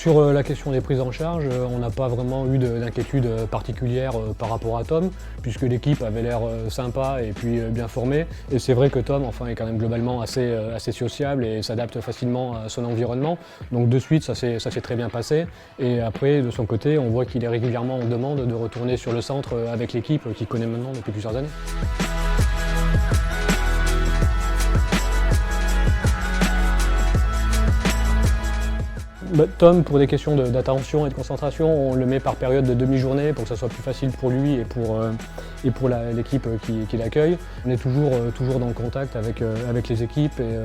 Sur la question des prises en charge, on n'a pas vraiment eu d'inquiétude particulière par rapport à Tom, puisque l'équipe avait l'air sympa et puis bien formée. Et c'est vrai que Tom est quand même globalement assez sociable et s'adapte facilement à son environnement. Donc de suite, ça s'est très bien passé. Et après, de son côté, on voit qu'il est régulièrement en demande de retourner sur le centre avec l'équipe qu'il connaît maintenant depuis plusieurs années. Tom, pour des questions d'attention et de concentration, on le met par période de demi-journée pour que ça soit plus facile pour lui et pour l'équipe qui l'accueille. On est toujours dans le contact avec les équipes et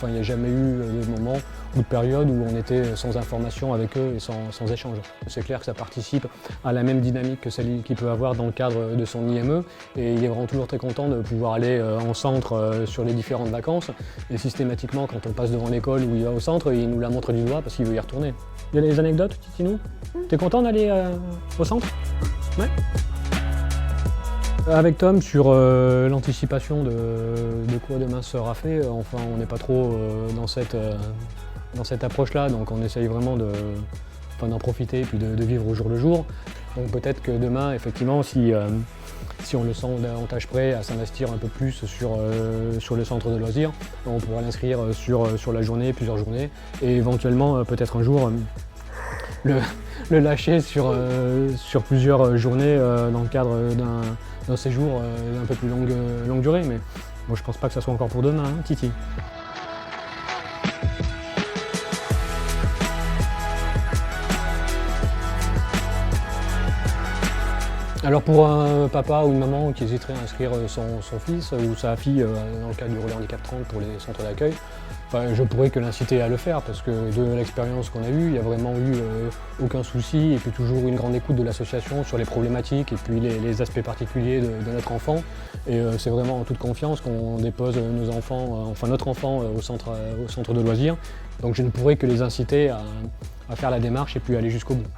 il n'y a jamais eu de moment ou de période où on était sans information avec eux et sans échange. C'est clair que ça participe à la même dynamique que celle qu'il peut avoir dans le cadre de son IME et il est vraiment toujours très content de pouvoir aller en centre sur les différentes vacances et systématiquement quand on passe devant l'école où il va au centre, il nous la montre du doigt parce qu'il veut y retourner. Il y a des anecdotes, Titinou? T'es content d'aller au centre? Ouais. Avec Tom, sur l'anticipation de quoi demain sera fait, on n'est pas trop dans cette approche-là, donc on essaye vraiment d'en profiter et puis de vivre au jour le jour. Donc peut-être que demain, effectivement, si on le sent davantage prêt à s'investir un peu plus sur le centre de loisirs, on pourra l'inscrire sur la journée, plusieurs journées, et éventuellement peut-être un jour le lâcher sur plusieurs journées dans le cadre d'un séjour un peu plus longue durée. Mais moi je pense pas que ça soit encore pour demain, hein, Titi. Alors pour un papa ou une maman qui hésiterait à inscrire son fils ou sa fille dans le cadre du Relais Handicap 30 pour les centres d'accueil, je pourrais que l'inciter à le faire parce que de l'expérience qu'on a eue, il n'y a vraiment eu aucun souci et puis toujours une grande écoute de l'association sur les problématiques et puis les aspects particuliers de notre enfant. Et c'est vraiment en toute confiance qu'on dépose notre enfant au centre de loisirs. Donc je ne pourrais que les inciter à faire la démarche et puis aller jusqu'au bout.